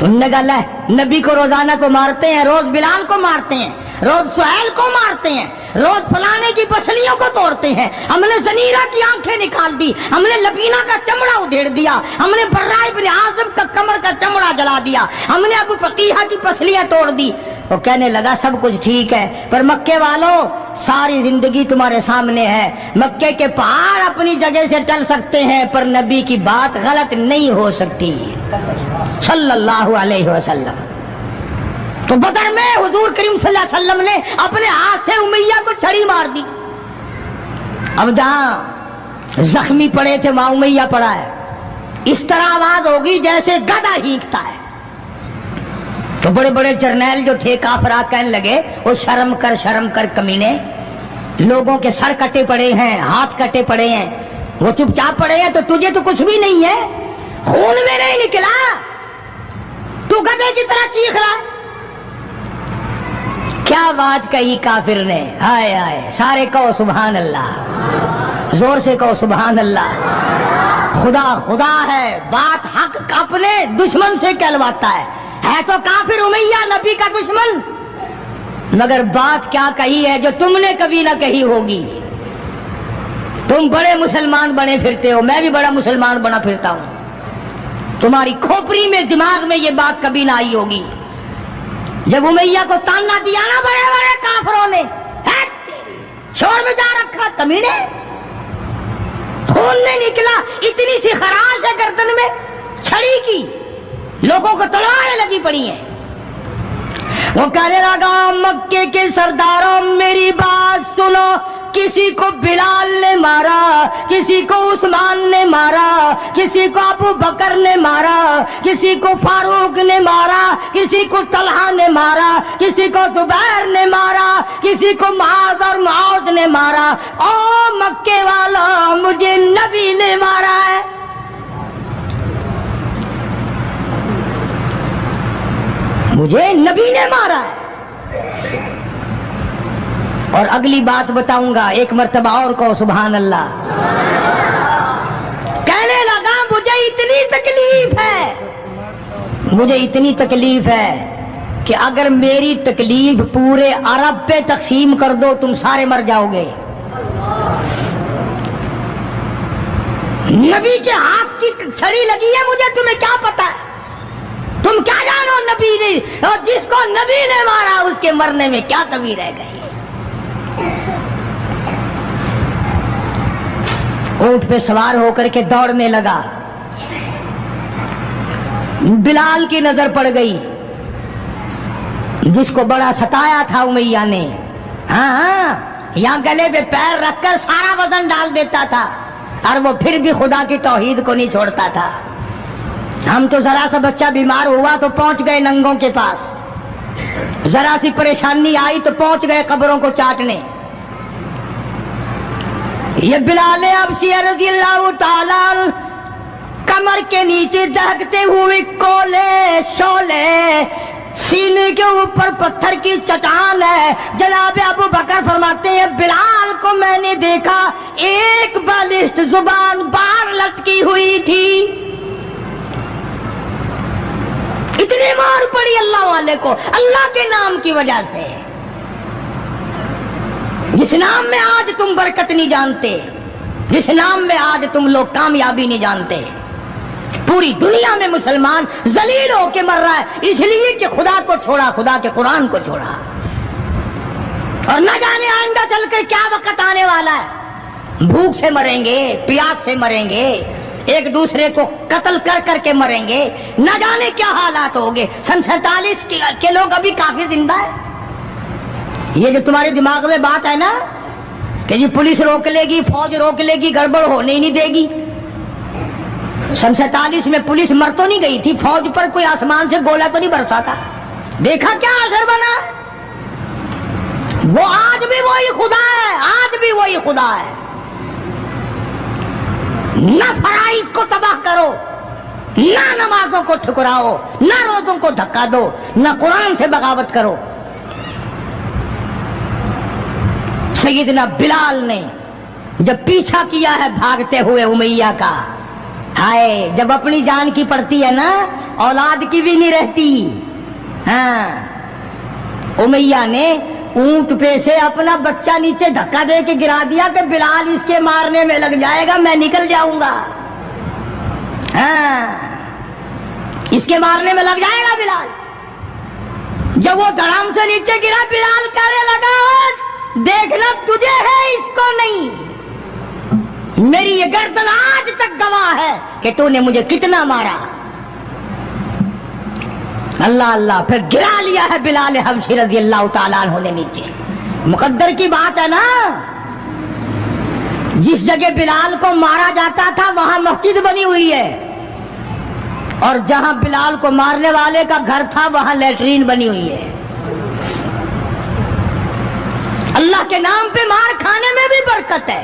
Speaker 2: انہوں نے کہا نبی کو روزانہ کو مارتے ہیں, روز بلال کو مارتے ہیں, روز سہیل کو مارتے ہیں, روز فلانے کی پسلیوں کو توڑتے ہیں, ہم نے زنیرہ کی آنکھیں نکال دی, ہم نے لبینہ کا چمڑا ادھیڑ دیا, ہم نے برا ابن عازب کا کمر کا چمڑا جلا دیا, ہم نے ابو فقیہ کی پسلیاں توڑ دی. وہ کہنے لگا سب کچھ ٹھیک ہے, پر مکے والوں ساری زندگی تمہارے سامنے ہے. مکے کے پہاڑ اپنی جگہ سے ٹل سکتے ہیں پر نبی کی بات غلط نہیں ہو سکتی صلی اللہ علیہ وسلم. تو بدر میں حضور کریم صلی اللہ علیہ وسلم نے اپنے ہاتھ سے امیہ کو چھڑی مار دی. اب جہاں زخمی پڑے تھے وہاں امیہ پڑا ہے. اس طرح آواز ہوگی جیسے گدھا ہینکتا ہے. تو بڑے بڑے جرنیل جو تھے کافر کہنے لگے وہ شرم کر کمینے, لوگوں کے سر کٹے پڑے ہیں, ہاتھ کٹے پڑے ہیں, وہ چپ چاپ پڑے ہیں, تو تجھے تو کچھ بھی نہیں ہے, خون میں نہیں نکلا, تو گدھے کی طرح چیخ رہا ہے. کیا بات کہی کافر نے, ہائے ہائے. سارے کہو سبحان اللہ, زور سے کہو سبحان اللہ. خدا خدا ہے, بات حق اپنے دشمن سے کہلواتا ہے है तो काफिर उमैया नबी का दुश्मन, मगर बात क्या कही है जो तुमने कभी ना कही होगी। तुम बड़े मुसलमान बने फिरते हो, मैं भी बड़ा मुसलमान बना फिरता हूं। तुम्हारी खोपड़ी में दिमाग में ये बात कभी ना आई होगी। जब उमैया को ताना दिया ना बड़े बड़े काफिरों ने, छोड़ में जा रखा कमीने, खून नहीं निकला, इतनी सी खराश है गर्दन में छड़ी की, लोगों को तलवारें लगी पड़ी हैं। वो कहने लगा मक्के के सरदारों मेरी बात सुनो, किसी को बिलाल ने मारा, किसी को उस्मान ने मारा, किसी को अबू बकर ने मारा, किसी को फारूक ने मारा, किसी को तलहा ने मारा, किसी को जुबैर ने मारा, किसी को मुआज और मुआज ने मारा। ओ मक्के वाला मुझे नबी ने मारा है। मुझे नबी ने मारा है। और अगली बात बताऊंगा, एक मर्तबा और कहो सुभान अल्लाह। कहने लगा मुझे इतनी तकलीफ है, मुझे इतनी तकलीफ है कि अगर मेरी तकलीफ पूरे अरब पे तकसीम कर दो तुम सारे मर जाओगे। नबी के हाथ की छड़ी लगी है, मुझे तुम्हें क्या पता है? तुम क्या जानो नबी ने, और जिसको नबी ने मारा उसके मरने में क्या कमी रह गई। ऊंट पे सवार होकर के दौड़ने लगा। बिलाल की नजर पड़ गई, जिसको बड़ा सताया था उमैया ने। हाँ, यहाँ गले पे पैर रखकर सारा वजन डाल देता था, और वो फिर भी खुदा की तौहीद को नहीं छोड़ता था। हम तो जरा सा बच्चा बीमार हुआ तो पहुंच गए नंगों के पास, जरा सी परेशानी आई तो पहुंच गए कब्रों को चाटने। ये बिलाल अबशी रज़ियल्लाहु ताला कमर के नीचे दहकते हुए कोले शोले, सीने के ऊपर पत्थर की चट्टान है। जनाब अबू बकर फरमाते हैं बिलाल को मैंने देखा, एक बालिश्त जुबान बाहर लटकी हुई थी। इतनी मार पड़ी अल्लाह वाले को, अल्लाह के नाम की वजह से। जिस नाम में आज तुम बरकत नहीं जानते, जिस नाम में आज तुम लोग कामयाबी नहीं जानते, पूरी दुनिया में मुसलमान जलील होके मर रहा है, इसलिए कि खुदा को छोड़ा, खुदा के कुरान को छोड़ा। और न जाने आइंदा चलकर क्या वक्त आने वाला है। भूख से मरेंगे, प्यास से मरेंगे, एक दूसरे को कत्ल कर करके मरेंगे, न जाने क्या हालात होंगे। सन 47 के लोग अभी काफी जिंदा है। ये जो तुम्हारे दिमाग में बात है ना कि जी पुलिस रोक लेगी, फौज रोक लेगी, गड़बड़ होने ही नहीं देगी। सन 47 में पुलिस मर तो नहीं गई थी, फौज पर कोई आसमान से गोला तो नहीं बरसा था। देखा क्या असर बना? वो आज भी वही खुदा है, आज भी वही खुदा है। न फराइज को तबाह करो, न नमाजों को ठुकराओ, न रोजों को धक्का दो, न कुरान से बगावत करो। सैयदना बिलाल ने जब पीछा किया है भागते हुए उमैया का, हाय, जब अपनी जान की पड़ती है ना, औलाद की भी नहीं रहती। हाँ, उमैया ने ऊंट पे से अपना बच्चा नीचे धक्का दे के गिरा दिया कि बिलाल इसके मारने में लग जाएगा, मैं निकल जाऊंगा। हाँ, इसके मारने में लग जाएगा बिलाल। जब वो धड़ाम से नीचे गिरा, बिलाल कहने लगा देखना तुझे है, इसको नहीं। मेरी ये गर्दन आज तक गवाह है कि तूने मुझे कितना मारा। अल्लाह अल्लाह, फिर गिरा लिया है बिलाल हबशी रज़ियल्लाहु ताला अन्हु ने नीचे। मुकद्दर की बात है ना, जिस जगह बिलाल को मारा जाता था वहां मस्जिद बनी हुई है, और जहां बिलाल को मारने वाले का घर था वहां लैट्रीन बनी हुई है। अल्लाह के नाम पे मार खाने में भी बरकत है।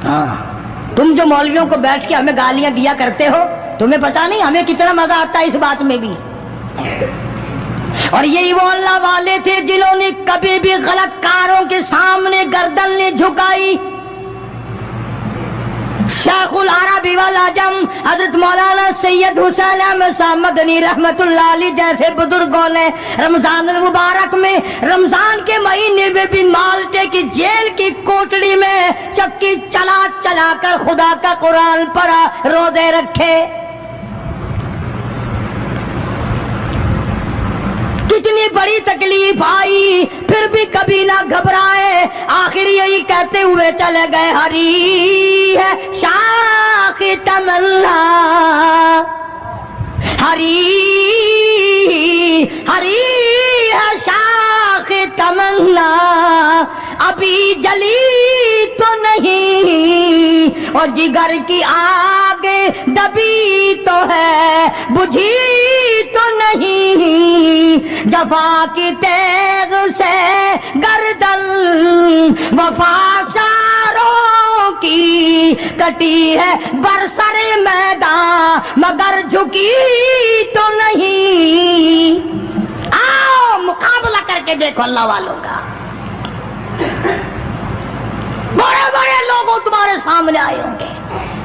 Speaker 2: हाँ, तुम जो मौलवियों को बैठ के हमें गालियां दिया करते हो, तुम्हें पता नहीं हमें कितना मजा आता है इस बात में भी। और यही वो अल्लाह वाले थे जिन्होंने कभी भी गलत कारों के सामने गर्दन नहीं झुकाई, शेखुल अरबी वल अजम हजरत मौलाना सैयद हुसैन अहमद साहब मदनी रहमतुल्लाह अलैह जैसे बुजुर्गों ने रमजान मुबारक में, रमजान के महीने में भी माल्टे की जेल की कोठड़ी में चक्की चला चला कर खुदा का कुरान पढ़ा, रोजे रखे। कितनी बड़ी तकलीफ आई फिर भी कभी ना घबराए, आखिर यही कहते हुए चले गए, हरी है शाख तमन्ना, हरी हरी है शाख तमन्ना, अभी जली तो नहीं और जिगर की आग दबी तो है, बुझी तो नहीं, जफा की तेग से गर्दन वफाशारों की कटी है बरसरे मैदान मगर झुकी तो नहीं। आओ मुकाबला करके देखो अल्लाह वालों का। बड़े बड़े लोग तुम्हारे सामने आए होंगे,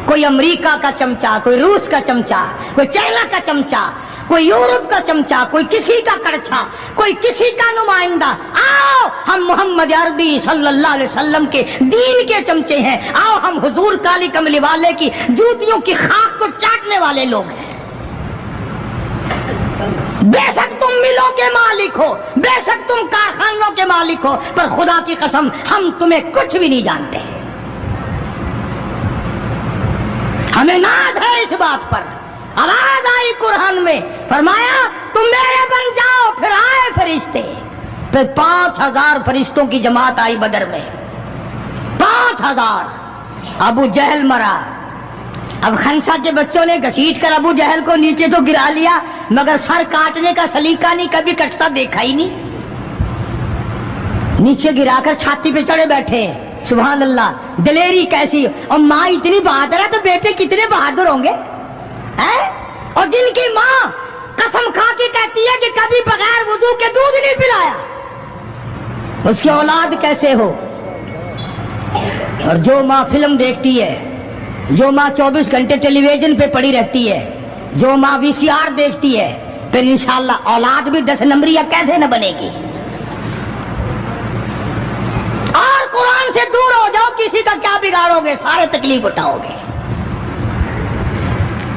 Speaker 2: कोई अमेरिका का चमचा, कोई रूस का चमचा, कोई चाइना का चमचा, कोई यूरोप का चमचा, कोई किसी का करछा, कोई किसी का नुमाइंदा। आओ हम मोहम्मद अरबी सल्लल्लाहु अलैहि वसल्लम के दीन के चमचे हैं, आओ हम हुजूर काली कमली वाले की जूतियों की खाक को चाटने वाले लोग हैं। बेशक तुम मिलों के मालिक हो, बेशक तुम कारखानों के मालिक हो, पर खुदा की कसम हम तुम्हें कुछ भी नहीं जानते। हमें नाज है इस बात पर। आवाज आई कुरान में, फरमाया तुम मेरे बन जाओ। फिर आए फरिश्ते, फिर 5000 फरिश्तों की जमात आई बदर में, 5000। अबू जहल मरा। अब खंसा के बच्चों ने घसीट कर अबू जहल को नीचे तो गिरा लिया, मगर सर काटने का सलीका नहीं, कभी कटता देखा ही नहीं। नीचे गिराकर छाती पे चढ़े बैठे। सुभान अल्लाह, दिलेरी कैसी। और माँ इतनी बहादुर है तो बेटे कितने बहादुर होंगे हैं? और जिनकी माँ कसम खा के कहती है कि कभी बगैर वुजू के दूध नहीं पिलाया, उसकी औलाद कैसे हो। और जो माँ फिल्म देखती है, जो माँ 24 घंटे टेलीविजन पे पड़ी रहती है, जो माँ VCR देखती है, फिर इंशाअल्लाह औलाद भी 10 नंबरिया कैसे न बनेगी। और कुरान से दूर हो जाओ, किसी का क्या बिगाड़ोगे, सारे तकलीफ उठाओगे।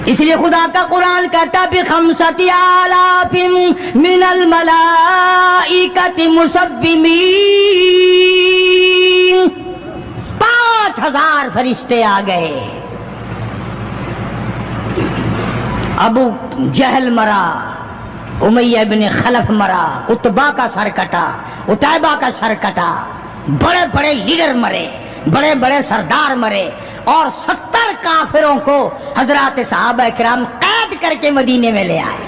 Speaker 2: इसलिए खुदा का कुरान कहता भी खमसति आलाफिम मिनल मलाइकति मुसब्बिमीन, 5000 फरिश्ते आ गए। अबू जहल मरा, उमैया इब्न खलफ मरा, उतबा का सर कटा, उतैबा का सर कटा, बड़े बड़े लीडर मरे, बड़े बड़े सरदार मरे, और 70 काफिरों को हजरात सहाबा किराम कैद करके मदीने में ले आए।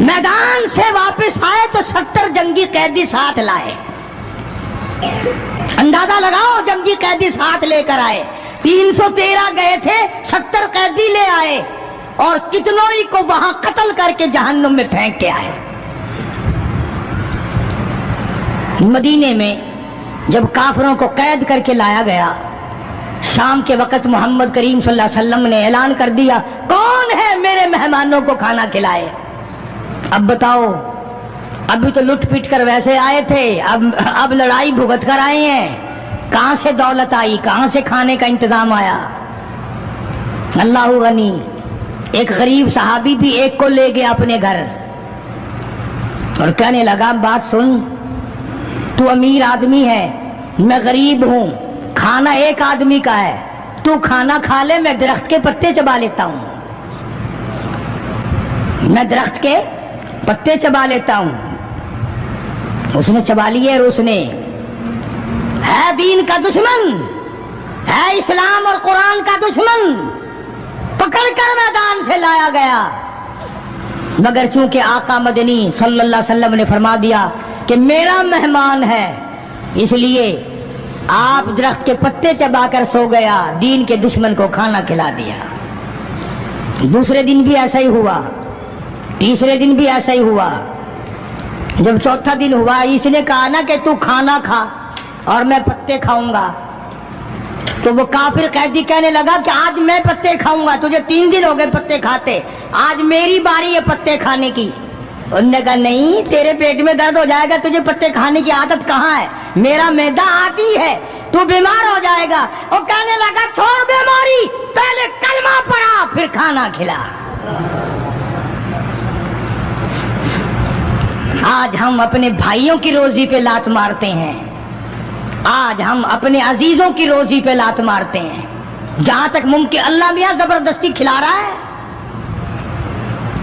Speaker 2: मैदान से वापस आए तो 70 जंगी कैदी साथ लाए। अंदाजा लगाओ, जंगी कैदी साथ लेकर आए। 313 गए थे, 70 कैदी ले आए, और कितनों ही को वहां कत्ल करके जहन्नुम में फेंक के आए। मदीने में जब काफिरों को कैद करके लाया गया, शाम के वक्त मोहम्मद करीम सल्लल्लाहु अलैहि वसल्लम ने ऐलान कर दिया, कौन है मेरे मेहमानों को खाना खिलाए। अब बताओ, अभी तो लुट पिट कर वैसे आए थे, अब लड़ाई भुगत कर आए हैं। कहां से दौलत आई, कहां से खाने का इंतजाम आया। अल्लाह गनी। एक गरीब सहाबी भी एक को ले गया अपने घर और कहने लगा, बात सुन, तू अमीर आदमी है, मैं गरीब हूं, खाना एक आदमी का है, तू खाना खा ले, मैं दरख्त के पत्ते चबा लेता हूं, मैं दरख्त के पत्ते चबा लेता हूं। उसने चबा लिए, और उसने है दीन का दुश्मन, है इस्लाम और कुरान का दुश्मन, पकड़कर मैदान से लाया गया। मगर चूंकि आका मदनी सल्लल्लाहु अलैहि वसल्लम ने फरमा दिया कि मेरा मेहमान है, इसलिए आप दरख्त के पत्ते चबाकर सो गया, दीन के दुश्मन को खाना खिला दिया। दूसरे दिन भी ऐसा ही हुआ, तीसरे दिन भी ऐसा ही हुआ। जब चौथा दिन हुआ, इसने कहा ना कि तू खाना खा और मैं पत्ते खाऊंगा, तो वो काफिर कैदी कहने लगा कि आज मैं पत्ते खाऊंगा, तुझे 3 दिन हो गए पत्ते खाते, आज मेरी बारी है पत्ते खाने की। उन्होंने कहा नहीं, तेरे पेट में दर्द हो जाएगा, तुझे पत्ते खाने की आदत कहाँ है, मेरा मैदा आती है, तू बीमार हो जाएगा। वो कहने लगा छोड़ बीमारी, पहले कलमा पढ़ा फिर खाना खिला। आज हम अपने भाइयों की रोजी पे लात मारते हैं, आज हम अपने अजीजों की रोजी पे लात मारते हैं, जहां तक मुमकिन अल्लाह मियां जबरदस्ती खिला रहा है,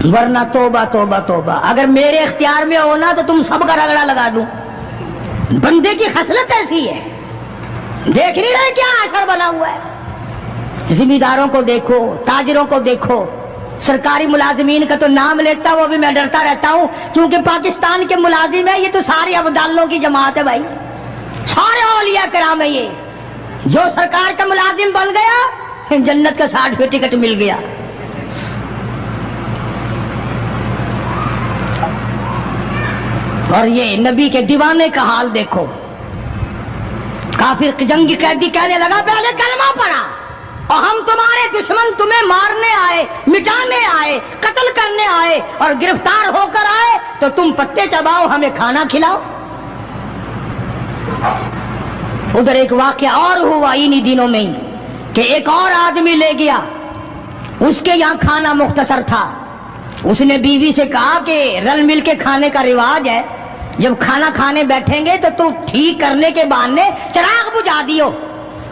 Speaker 2: वरना तोबा तोबा तोबा। अगर मेरे इख्तियार में हो ना तो तुम सबका रगड़ा लगा दूं। बंदे की खसलत ऐसी है, देख नहीं रहे क्या असर बना हुआ है। जिम्मेदारों को देखो, ताजिरों को देखो, सरकारी मुलाजिमीन का तो नाम लेता हूं, अभी मैं डरता रहता हूं क्योंकि पाकिस्तान के मुलाजिम है, ये तो सारी अब्दालों की जमात है भाई, सारे औलिया कराम है ये। जो सरकार का मुलाजिम बन गया, जन्नत का 60 टिकट मिल गया। और ये नबी के दीवाने का हाल देखो, काफिर जंगी कैदी कहने लगा पहले कलमा पढ़ा, और हम तुम्हारे दुश्मन तुम्हें मारने आए, मिटाने आए, कत्ल करने आए और गिरफ्तार होकर आए, तो तुम पत्ते चबाओ, हमें खाना खिलाओ। उधर एक वाकया और हुआ इन्हीं दिनों में ही कि एक और आदमी ले गया, उसके यहाँ खाना मुख्तसर था, उसने बीवी से कहा कि रल मिल के खाने का रिवाज है, जब खाना खाने बैठेंगे तो तू ठीक करने के बहाने चिराग बुझा दियो,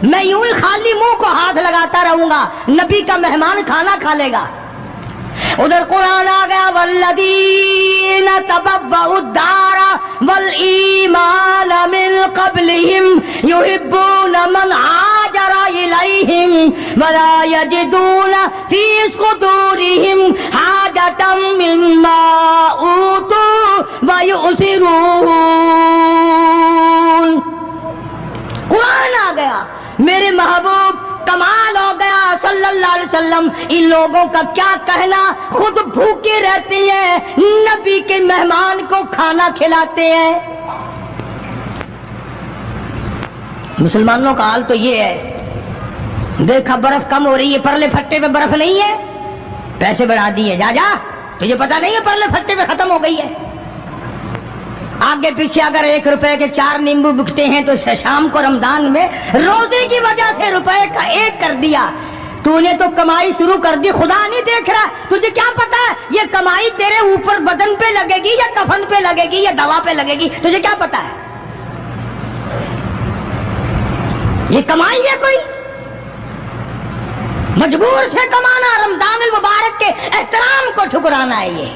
Speaker 2: मैं यूं ही खाली मुंह को हाथ लगाता रहूंगा, नबी का मेहमान खाना खा लेगा। उधर कुरान आ गया, वल्लदीना तबव्वउद्दारा वल ईमान मिन क़ब्लिहिम युहिब्बूना मन हाजरा इलैहिम वला यजिदूना फी सुदूरिहिम हाजतम मिम्मा ऊतू व युसिरून। कुरान आ गया, मेरे महबूब कमाल हो गया सल्लल्लाहु अलैहि वसल्लम। इन लोगों का क्या कहना, खुद भूखे रहते हैं, नबी के मेहमान को खाना खिलाते हैं। मुसलमानों का हाल तो ये है, देखा बर्फ कम हो रही है, परले फट्टे पे बर्फ नहीं है, पैसे बढ़ा दिए, जा जा, तुझे पता नहीं है परले फट्टे पे खत्म हो गई है। आगे पीछे अगर 1 रुपए के 4 नींबू बिकते हैं तो शाम को रमजान में रोजे की वजह से रुपए का 1 कर दिया। तूने तो कमाई शुरू कर दी, खुदा नहीं देख रहा, तुझे क्या पता है ये कमाई तेरे ऊपर बदन पे लगेगी या कफन पे लगेगी या दवा पे लगेगी, तुझे क्या पता है? ये कमाई है कोई, मजबूर से कमाना, रमजान मुबारक के एहतराम को ठुकराना है। ये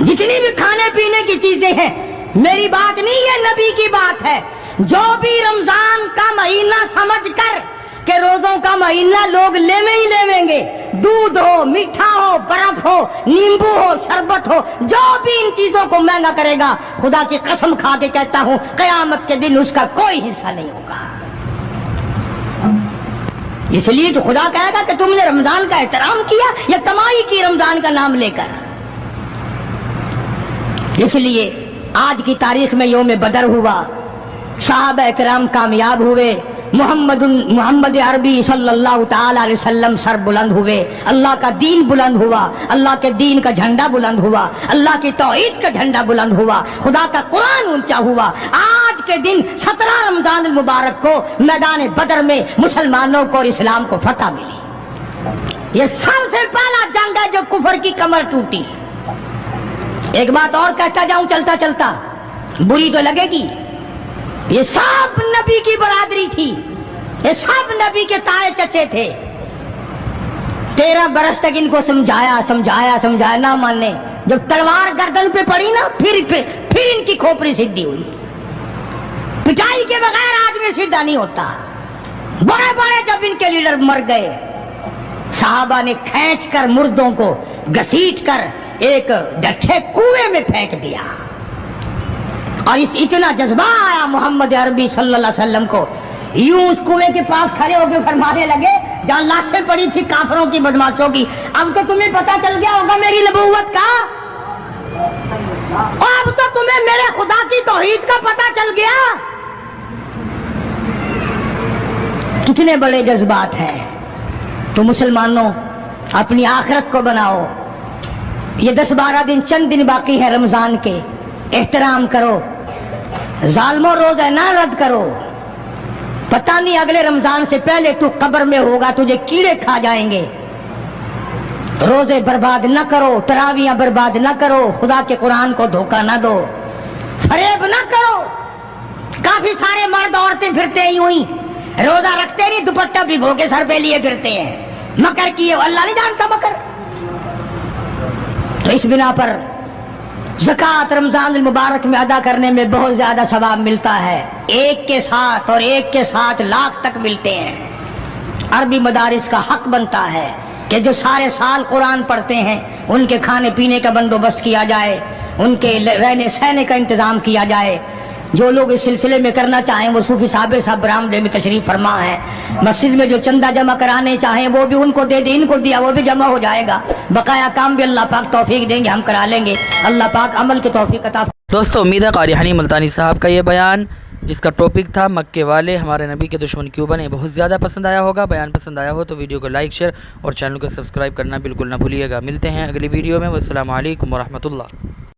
Speaker 2: जितनी भी खाने पीने की चीजें हैं, मेरी बात नहीं है, नबी की बात है। जो भी रमजान का महीना समझकर के रोजों का महीना लोग लेवे ही लेवेंगे, दूध हो, मीठा हो, बर्फ हो, नींबू हो, शरबत हो, जो भी इन चीजों को महंगा करेगा, खुदा की कसम खा के कहता हूं कयामत के दिन उसका कोई हिस्सा नहीं होगा। इसलिए तो खुदा कहेगा कि तुमने रमजान का एहतराम किया या कमाई की रमजान का नाम लेकर। इसलिए आज की तारीख में यौम बदर हुआ, सहाबा इकराम कामयाब हुए, मोहम्मद अरबी सल्लल्लाहु ताला अलैहि वसल्लम सर बुलंद हुए, अल्लाह का दीन बुलंद हुआ, अल्लाह के दीन का झंडा बुलंद हुआ, अल्लाह की तौहीद का झंडा बुलंद हुआ, खुदा का कुरान ऊंचा हुआ। आज के दिन 17 रमजान मुबारक को मैदान बदर में मुसलमानों को और इस्लाम को फतह मिली। ये सबसे पहला जंग है जो कुफर की कमर टूटी। एक बात और कहता जाऊं चलता चलता, बुरी तो लगेगी, ये सब नबी की बरादरी थी, ये सब नबी के ताए चचे थे। 13 बरस तक इनको समझाया समझाया समझाया, ना माने। जब तलवार गर्दन पे पड़ी ना, फिर इनकी खोपड़ी सीधी हुई। पिटाई के बगैर आदमी सीधा नहीं होता। बड़े बड़े जब इनके लीडर मर गए, साहबा ने खींच कर मुर्दों को घसीट कर एक डठे कुएं में फेंक दिया। और इतना जज्बा आया मोहम्मद अरबी सल्लल्लाहु अलैहि वसल्लम को, यूं उस कुएं के पास खड़े होकर फरमाने लगे जहां लाशें पड़ी थी काफरों की, बदमाशों की, अब तो तुम्हें पता चल गया होगा मेरी नबूवत का, और अब तो तुम्हें मेरे खुदा की तौहीद का पता चल गया। कितने बड़े जज्बात हैं। तो मुसलमानों अपनी आखिरत को बनाओ। ये 10-12 दिन चंद दिन बाकी है रमजान के, एहतराम करो। जालिमों रोज़ा ना रद्द करो। पता नहीं अगले रमजान से पहले तू कब्र में होगा, तुझे कीड़े खा जाएंगे। रोजे बर्बाद न करो, तरावियां बर्बाद न करो, खुदा के कुरान को धोखा न दो, फरेब न करो। काफी सारे मर्द औरतें फिरते ही हुई, रोजा रखते नहीं, दुपट्टा भिगो के सर पे लिए फिरते हैं। मकर किए, अल्लाह नहीं जानता मकर। तो इस बिना पर ज़कात रमजान मुबारक में अदा करने में बहुत ज्यादा सवाब मिलता है। एक के साथ और एक के साथ लाख तक मिलते हैं। अरबी मदारिस का हक बनता है कि जो सारे साल कुरान पढ़ते हैं उनके खाने पीने का बंदोबस्त किया जाए, उनके रहने सहने का इंतजाम किया जाए। जो लोग इस सिलसिले में करना चाहें वो सूफी साबिर साहब बरामदे में तशरीफ फरमा है। मस्जिद में जो चंदा जमा कराने चाहें वो भी उनको दे दे, इनको दिया वो भी जमा हो जाएगा। बकाया काम भी अल्लाह पाक तौफीक देंगे, हम करा लेंगे। अल्लाह पाक अमल की तौफीक अता।
Speaker 1: दोस्तों उम्मीद है कारी हनी मुल्तानी साहब का ये बयान जिसका टॉपिक था मक्के वाले हमारे नबी के दुश्मन क्यों बने, बहुत ज़्यादा पसंद आया होगा। बयान पसंद आया हो तो वीडियो को लाइक शेयर और चैनल को सब्सक्राइब करना बिल्कुल ना भूलिएगा। मिलते हैं अगली वीडियो में। वस्सलामु अलैकुम वरहमतुल्लाह।